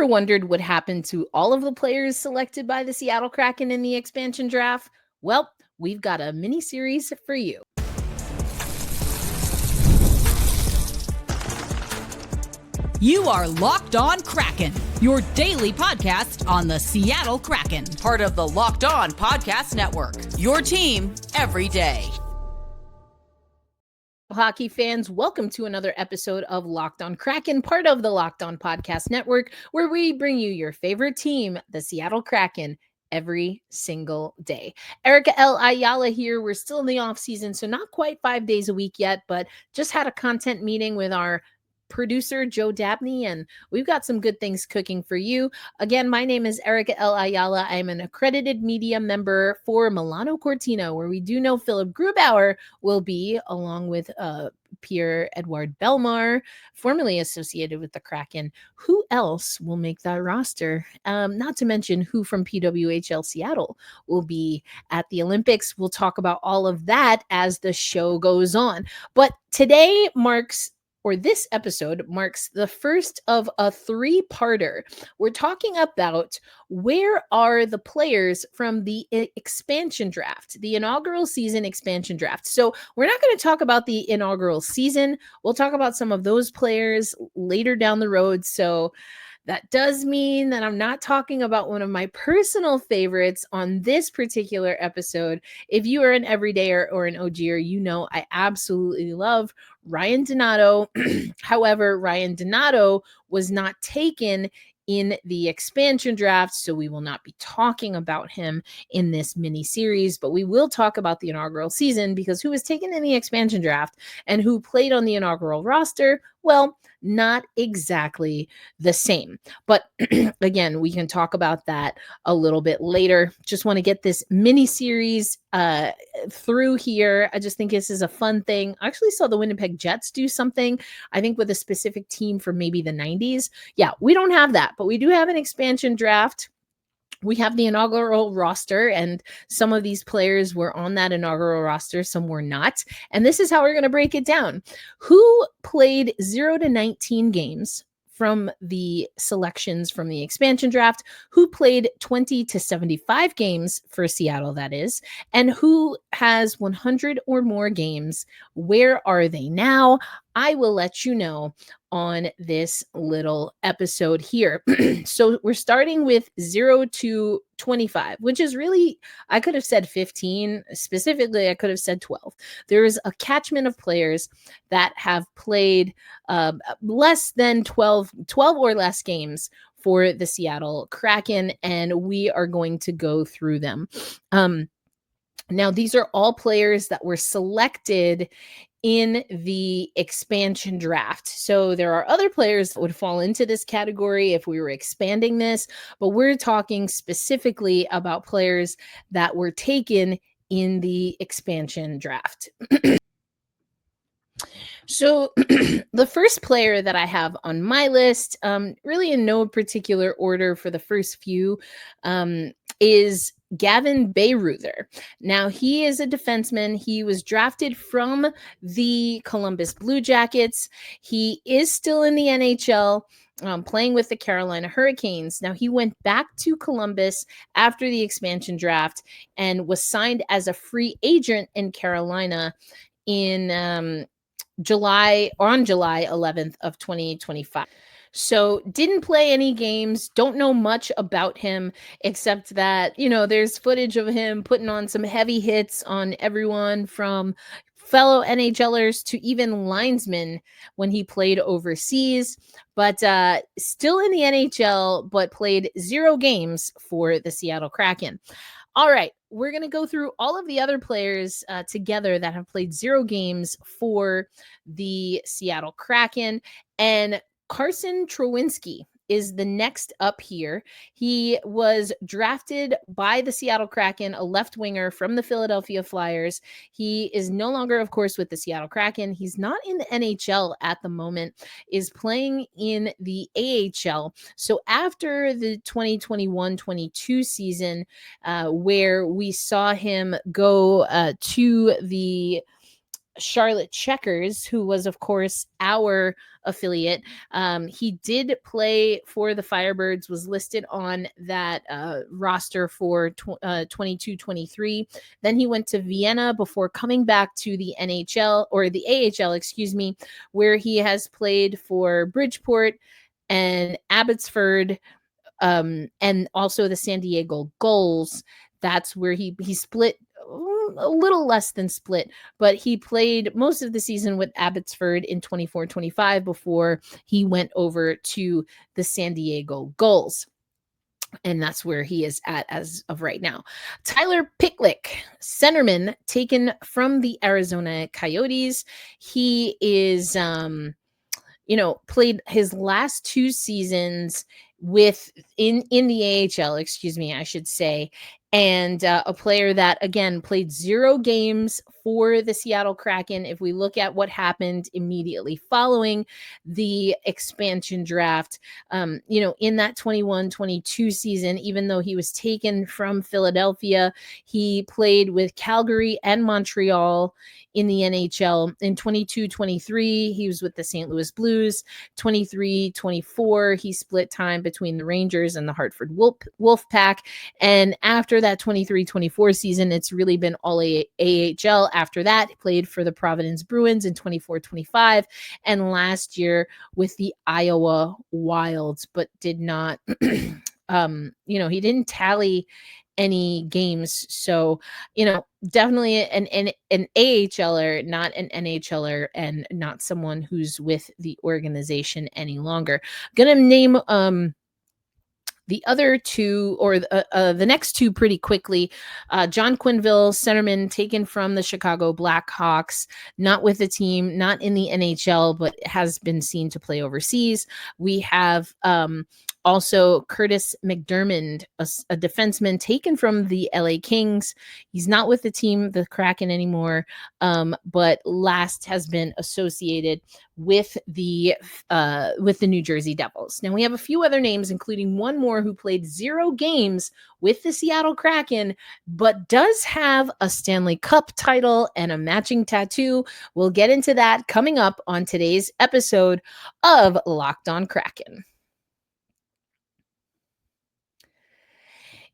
Ever wondered what happened to all of the players selected by the Seattle Kraken in the expansion draft? Well, we've got a mini series for you. You are Locked On Kraken, your daily podcast on the Seattle Kraken, part of the Locked On Podcast Network, your team every day. Hockey fans, welcome to another episode of Locked On Kraken, part of the Locked On Podcast Network, where we bring you your favorite team, the Seattle Kraken, every single day. Erica L. Ayala here. We're still in the off season, so not quite 5 days a week yet, but just had a content meeting with our producer Joe Dabney, and we've got some good things cooking for you. Again, my name is Erica L. Ayala. I'm an accredited media member for Milano Cortina, where we do know Philip Grubauer will be, along with Pierre-Edouard Bellemare, formerly associated with the Kraken. Who else will make that roster? Not to mention who from PWHL Seattle will be at the Olympics. We'll talk about all of that as the show goes on. But this episode marks the first of a three-parter. We're talking about where are the players from the expansion draft, the inaugural season expansion draft. So we're not going to talk about the inaugural season. We'll talk about some of those players later down the road. So that does mean that I'm not talking about one of my personal favorites on this particular episode. If you are an everydayer or an OGer, you know I absolutely love Ryan Donato. However, Ryan Donato was not taken in the expansion draft, so we will not be talking about him in this mini series, but we will talk about the inaugural season, because who was taken in the expansion draft and who played on the inaugural roster, well, not exactly the same. But again, we can talk about that a little bit later. Just want to get this mini series through here. I just think this is a fun thing. I actually saw the Winnipeg Jets do something, I think with a specific team from maybe the 90s. Yeah, we don't have that, but we do have an expansion draft. We have the inaugural roster, and some of these players were on that inaugural roster, some were not. And this is how we're going to break it down. Who played 0 to 19 games from the selections from the expansion draft? Who played 20 to 75 games for Seattle, that is, and who has 100 or more games? Where are they now? I will let you know on this little episode here. So we're starting with 0 to 25, which is really, I could have said 15. Specifically, I could have said 12. There is a catchment of players that have played less than 12 or less games for the Seattle Kraken, and we are going to go through them. Now, these are all players that were selected in the expansion draft. So there are other players that would fall into this category if we were expanding this, but we're talking specifically about players that were taken in the expansion draft. So the first player that I have on my list, really in no particular order for the first few, is Gavin Bayreuther. Now, he is a defenseman. He was drafted from the Columbus Blue Jackets. He is still in the NHL, playing with the Carolina Hurricanes. Now, he went back to Columbus after the expansion draft and was signed as a free agent in Carolina in July 11th of 2025. So didn't play any games, don't know much about him, except that, there's footage of him putting on some heavy hits on everyone from fellow NHLers to even linesmen when he played overseas, but still in the NHL, but played 0 games for the Seattle Kraken. All right, we're going to go through all of the other players together that have played 0 games for the Seattle Kraken. And Carson Trowinski is the next up here. He was drafted by the Seattle Kraken, a left winger from the Philadelphia Flyers. He is no longer, of course, with the Seattle Kraken. He's not in the NHL at the moment, is playing in the AHL. So after the 2021-22 season, where we saw him go to the Charlotte Checkers, who was, of course, our affiliate. He did play for the Firebirds, was listed on that roster for 22-23. Then he went to Vienna before coming back to the NHL, or the AHL, excuse me, where he has played for Bridgeport and Abbotsford, and also the San Diego Gulls. That's where he split, a little less than split, but he played most of the season with Abbotsford in 24-25 before he went over to the San Diego Gulls. And that's where he is at as of right now. Tyler Picklick, centerman, taken from the Arizona Coyotes. He is, played his last 2 seasons in the AHL, excuse me, I should say, and a player that, again, played 0 games for the Seattle Kraken. If we look at what happened immediately following the expansion draft, in that 21-22 season, even though he was taken from Philadelphia, he played with Calgary and Montreal in the NHL. In 22-23, he was with the St. Louis Blues. 23-24, he split time between the Rangers and the Hartford Wolfpack. And after that 23-24 season, it's really been all AHL. After that, he played for the Providence Bruins in 24-25, and last year with the Iowa Wilds, but did not, he didn't tally any games. So, definitely an AHLer, not an NHLer, and not someone who's with the organization any longer. Gonna name the other 2, or the next 2 pretty quickly. John Quenneville, centerman, taken from the Chicago Blackhawks, not with the team, not in the NHL, but has been seen to play overseas. We have also Curtis McDermott, a defenseman taken from the LA Kings. He's not with the team, the Kraken, anymore, but last has been associated with the New Jersey Devils. Now we have a few other names, including one more who played 0 games with the Seattle Kraken, but does have a Stanley Cup title and a matching tattoo. We'll get into that coming up on today's episode of Locked On Kraken.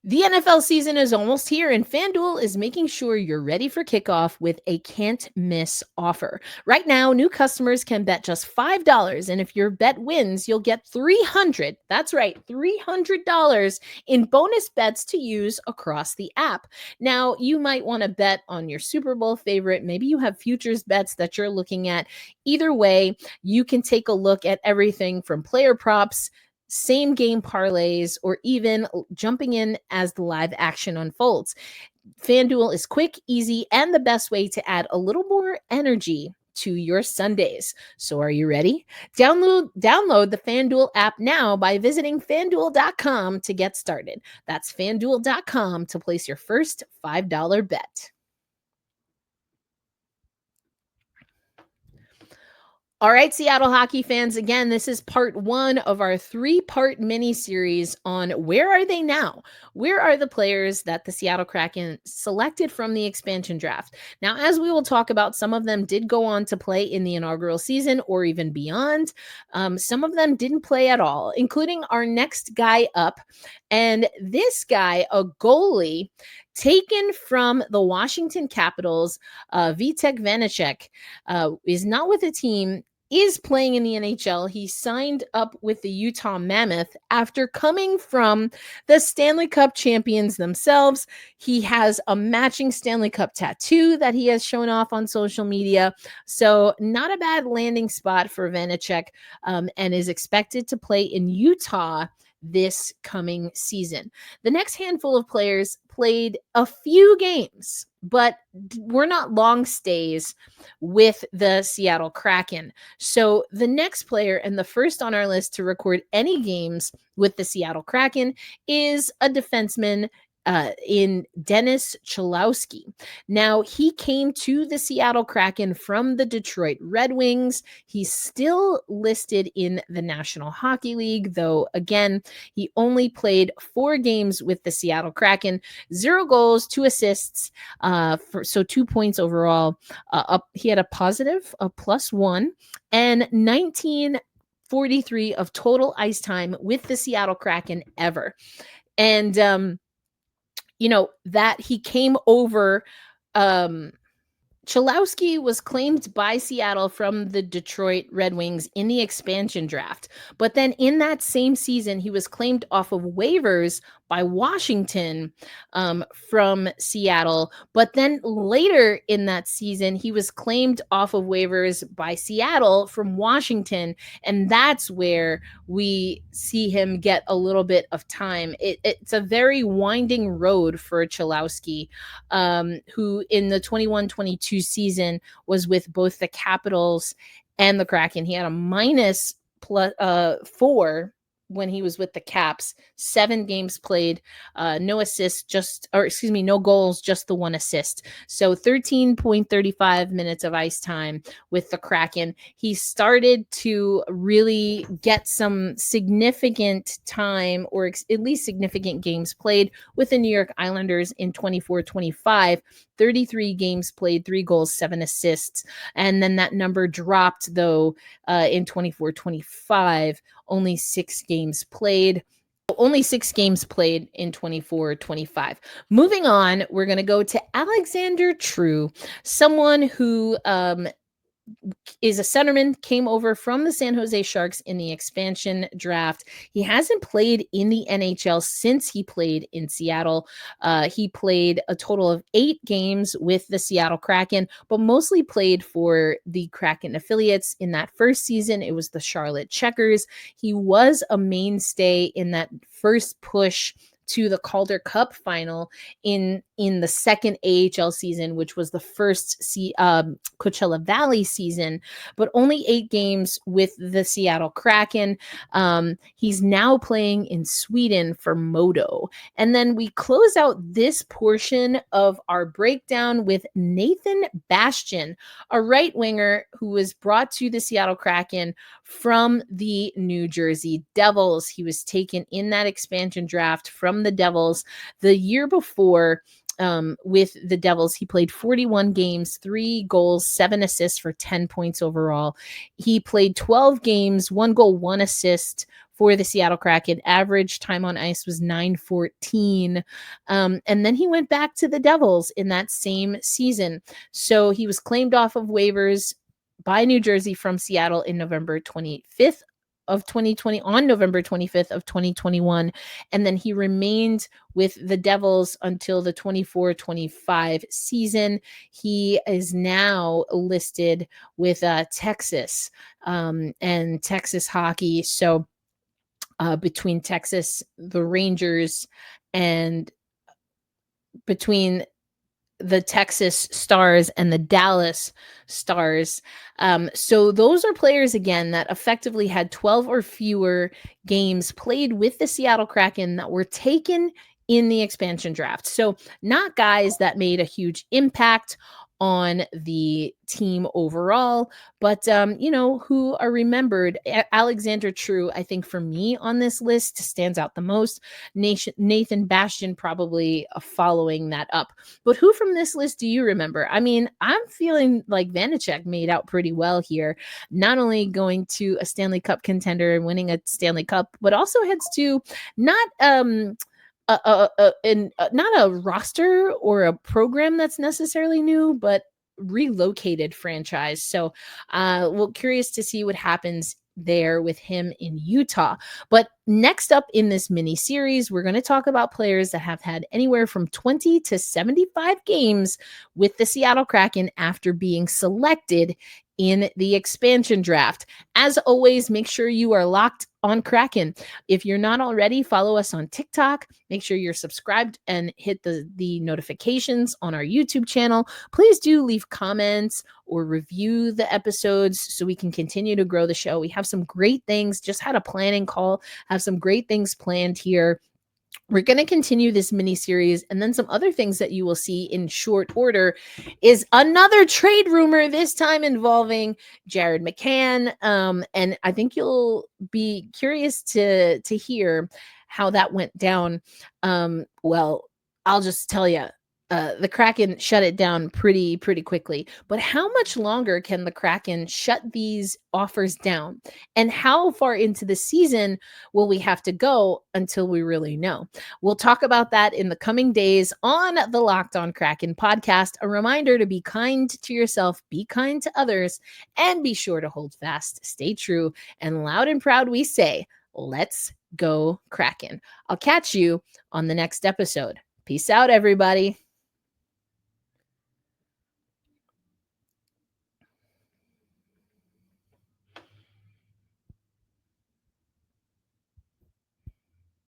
The NFL season is almost here, and FanDuel is making sure you're ready for kickoff with a can't-miss offer. Right now, new customers can bet just $5, and if your bet wins, you'll get $300. That's right, $300 in bonus bets to use across the app. Now, you might want to bet on your Super Bowl favorite. Maybe you have futures bets that you're looking at. Either way, you can take a look at everything from player props, same game parlays, or even jumping in as the live action unfolds. FanDuel is quick, easy, and the best way to add a little more energy to your Sundays. So are you ready? Download the FanDuel app now by visiting FanDuel.com to get started. That's FanDuel.com to place your first $5 bet. All right, Seattle hockey fans, again, this is part 1 of our 3-part mini-series on where are they now? Where are the players that the Seattle Kraken selected from the expansion draft? Now, as we will talk about, some of them did go on to play in the inaugural season or even beyond. Some of them didn't play at all, including our next guy up. And this guy, a goalie, taken from the Washington Capitals, Vitek Vanecek, is not with the team, is playing in the NHL. He signed up with the Utah Mammoth after coming from the Stanley Cup champions themselves. He has a matching Stanley Cup tattoo that he has shown off on social media. So not a bad landing spot for Vanecek, and is expected to play in Utah this coming season. The next handful of players played a few games, but were not long stays with the Seattle Kraken. So the next player, and the first on our list to record any games with the Seattle Kraken, is a defenseman, in Dennis Cholowski. Now, he came to the Seattle Kraken from the Detroit Red Wings. He's still listed in the National Hockey League, though, again, he only played 4 games with the Seattle Kraken, 0 goals, 2 assists, so 2 points overall. He had a +1, and 1943 of total ice time with the Seattle Kraken ever. And that he came over. Cholowski was claimed by Seattle from the Detroit Red Wings in the expansion draft. But then in that same season, he was claimed off of waivers by Washington from Seattle. But then later in that season, he was claimed off of waivers by Seattle from Washington. And that's where we see him get a little bit of time. It's a very winding road for Cholowski, who in the 21-22 season was with both the Capitals and the Kraken. He had a -4 when he was with the Caps, 7 games played, no assists, no goals, just the 1 assist. So 13.35 minutes of ice time with the Kraken. He started to really get some significant time, or at least significant games played with the New York Islanders in 24-25, 33 games played, 3 goals, 7 assists. And then that number dropped, though, in 24-25, only 6 games played. Only 6 games played in 24-25. Moving on, we're going to go to Alexander True, someone who is a centerman, came over from the San Jose Sharks in the expansion draft. He hasn't played in the NHL since he played in Seattle. He played a total of 8 games with the Seattle Kraken, but mostly played for the Kraken affiliates. In that first season, it was the Charlotte Checkers. He was a mainstay in that first push to the Calder Cup final in the second AHL season, which was the first Coachella Valley season, but only 8 games with the Seattle Kraken. He's now playing in Sweden for Modo. And then we close out this portion of our breakdown with Nathan Bastian, a right winger who was brought to the Seattle Kraken from the New Jersey Devils. He was taken in that expansion draft from the Devils. The year before, with the Devils, he played 41 games, 3 goals, 7 assists for 10 points overall. He played 12 games, 1 goal, 1 assist for the Seattle Kraken. Average time on ice was 9:14. And then he went back to the Devils in that same season. So he was claimed off of waivers by New Jersey from Seattle in November 25th of 2020, on November 25th of 2021. And then he remained with the Devils until the 24-25 season. He is now listed with Texas and Texas hockey. So between Texas, the Rangers, and between the Texas Stars and the Dallas Stars. So those are players, again, that effectively had 12 or fewer games played with the Seattle Kraken that were taken in the expansion draft. So not guys that made a huge impact on the team overall, but who are remembered. Alexander True, I think for me on this list, stands out the most. Nathan Bastian probably following that up. But who from this list do you remember? I mean, I'm feeling like Vanecek made out pretty well here, not only going to a Stanley Cup contender and winning a Stanley Cup, but also heads to not not a roster or a program that's necessarily new, but relocated franchise. So we're curious to see what happens there with him in Utah. But next up in this mini series, we're going to talk about players that have had anywhere from 20 to 75 games with the Seattle Kraken after being selected in the expansion draft. As always, make sure you are locked on Kraken. If you're not already, follow us on TikTok. Make sure you're subscribed and hit the notifications on our YouTube channel. Please do leave comments or review the episodes so we can continue to grow the show. We have some great things. Just had a planning call. Have some great things planned here We're going to continue this mini series, and then some other things that you will see in short order is another trade rumor, this time involving Jared McCann. And I think you'll be curious to hear how that went down. Well, I'll just tell you, the Kraken shut it down pretty quickly. But how much longer can the Kraken shut these offers down? And how far into the season will we have to go until we really know? We'll talk about that in the coming days on the Locked On Kraken podcast. A reminder to be kind to yourself, be kind to others, and be sure to hold fast, stay true, and loud and proud we say, let's go Kraken. I'll catch you on the next episode. Peace out, everybody.